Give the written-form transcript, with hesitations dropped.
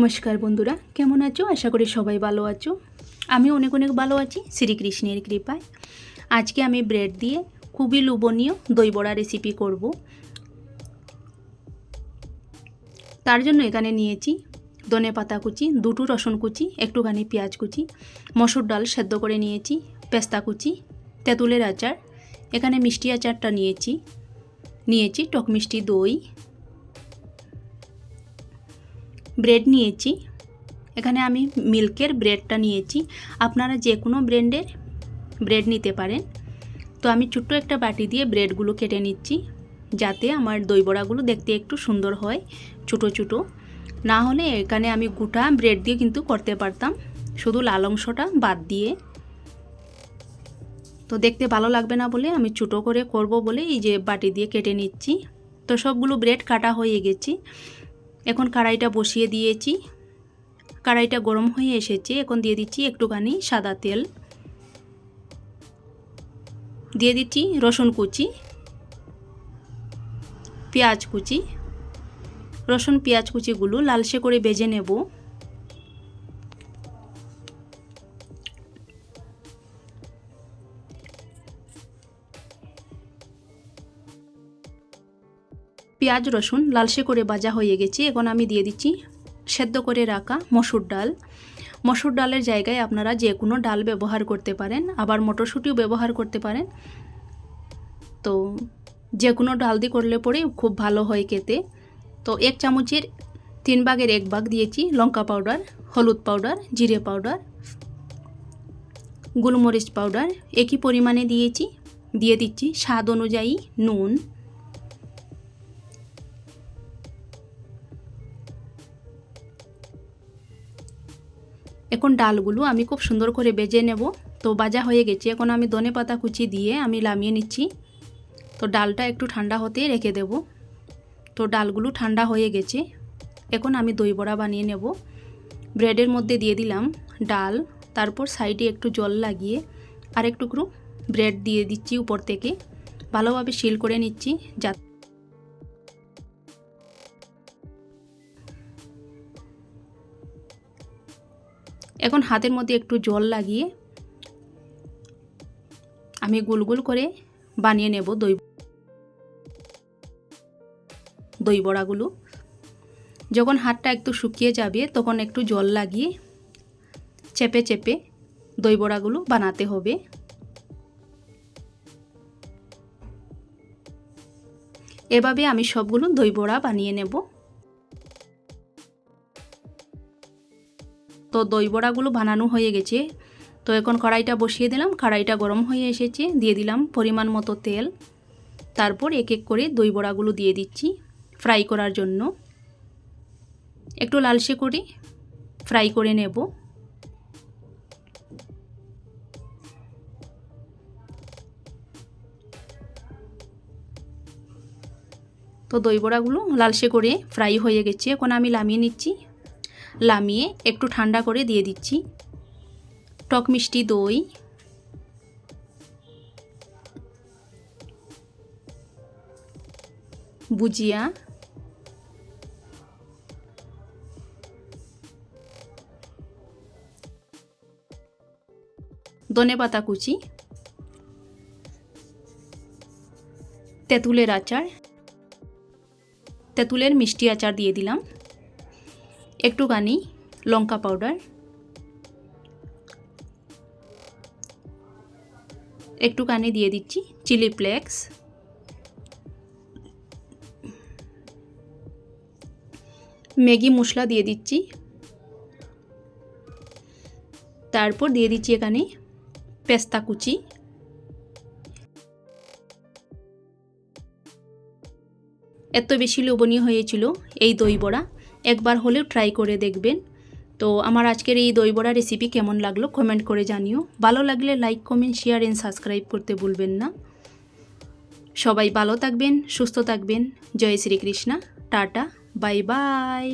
নমস্কার বন্ধুরা, কেমন আছো? আশা করি সবাই ভালো আছো। আমি অনেক অনেক ভালো আছি শ্রীকৃষ্ণের কৃপায়। আজকে আমি ব্রেড দিয়ে খুবই লোভনীয় দই বড়া রেসিপি করব। তার জন্য এখানে নিয়েছি ধনে পাতা কুচি, দুটো রসুন কুচি, একটুখানি পেঁয়াজ কুচি, মসুর ডাল সেদ্ধ করে নিয়েছি, পেস্তা কুচি, তেঁতুলের আচার, এখানে মিষ্টি আচারটা নিয়েছি টক মিষ্টি দই, ব্রেড নিয়েছি। এখানে আমি মিল্কের ব্রেডটা নিয়েছি, আপনারা যে কোনো ব্র্যান্ডের ব্রেড নিতে পারেন। তো আমি ছোট্ট একটা বাটি দিয়ে ব্রেডগুলো কেটে নিচ্ছি, যাতে আমার দই বড়াগুলো দেখতে একটু সুন্দর হয়, ছোটো ছোটো। না হলে এখানে আমি গোটা ব্রেড দিয়ে কিন্তু করতে পারতাম, শুধু লাল অংশটা বাদ দিয়ে। তো দেখতে ভালো লাগবে না বলে আমি ছোটো করে করব বলে এই যে বাটি দিয়ে কেটে নিচ্ছি। তো সবগুলো ব্রেড কাটা হয়ে গেছে। এখন কড়াইটা বসিয়ে দিয়েছি, কড়াইটা গরম হয়ে এসেছে। এখন দিয়ে দিচ্ছি একটুখানি সাদা তেল, দিয়ে দিচ্ছি রসুন কুচি, পেঁয়াজ কুচি। রসুন পেঁয়াজ কুচিগুলো লালচে করে ভেজে নেব। পেঁয়াজ রসুন লালচে করে ভাজা হয়ে গেছে। এখন আমি দিয়ে দিচ্ছি সেদ্ধ করে রাখা মসুর ডাল। মসুর ডালের জায়গায় আপনারা যে কোনো ডাল ব্যবহার করতে পারেন, আবার মটরশুঁটিও ব্যবহার করতে পারেন। তো যে কোনো ডাল দিয়ে করলে পরে খুব ভালো হয় খেতে। তো 1 চামচের 3 ভাগের 1 ভাগ দিয়েছি লঙ্কা পাউডার, হলুদ পাউডার, জিরে পাউডার, গোলমরিচ পাউডার একই পরিমাণে দিয়েছি। দিয়ে দিচ্ছি স্বাদ অনুযায়ী নুন। এখন ডালগুলো আমি খুব সুন্দর করে ভেজে নেব। তো ভাজা হয়ে গেছে। এখন আমি ধনে পাতা কুচি দিয়ে আমি নামিয়ে নিচ্ছি। তো ডালটা একটু ঠান্ডা হতে রেখে দেব। তো ডালগুলো ঠান্ডা হয়ে গেছে। এখন আমি দই বড়া বানিয়ে নেব। ব্রেডের মধ্যে দিয়ে দিলাম ডাল, তারপর সাইডে একটু জল লাগিয়ে আর একটু ব্রেড দিয়ে দিচ্ছি উপর থেকে, ভালোভাবে সিল করে নিচ্ছি। এখন হাতের মধ্যে একটু জল লাগিয়ে আমি গোল গোল করে বানিয়ে নেব দই বড়াগুলো। যখন হাতটা একটু শুকিয়ে যাবে তখন একটু জল লাগিয়ে চেপে চেপে দই বড়াগুলো বানাতে হবে। এভাবে আমি সবগুলো দই বড়া বানিয়ে নেব। তো দই বড়াগুলো বানানো হয়ে গেছে। তো এখন কড়াইটা বসিয়ে দিলাম, কড়াইটা গরম হয়ে এসেছে। দিয়ে দিলাম পরিমাণ মতো তেল, তারপর এক এক করে দই বড়াগুলো দিয়ে দিচ্ছি ফ্রাই করার জন্য। একটু লালচে করে ফ্রাই করে নেব। তো দই বড়াগুলো লালচে করে ফ্রাই হয়ে গেছে। এখন আমি নামিয়ে নিচ্ছি। নামিয়ে একটু ঠান্ডা করে দিয়ে দিচ্ছি টক মিষ্টি দই, ভুজিয়া, ধনে পাতা কুচি, তেঁতুলের আচার, তেঁতুলের মিষ্টি আচার দিয়ে দিলাম, একটুখানি লঙ্কা পাউডার, একটুখানি দিয়ে দিচ্ছি চিলি ফ্লেক্স, ম্যাগি মশলা দিয়ে দিচ্ছি, তারপর দিয়ে দিচ্ছি এখানে পেস্তা কুচি। এত বেশি লোভনীয় হয়েছিল এই দই বড়া, একবার হলেও ট্রাই করে দেখবেন। তো আমার আজকের এই দই বড়া রেসিপি কেমন লাগলো কমেন্ট করে জানিও। ভালো লাগলে like, comment, share and subscribe করতে ভুলবেন না। সবাই ভালো থাকবেন, সুস্থ থাকবেন। জয় শ্রীকৃষ্ণ। Tata, bye by.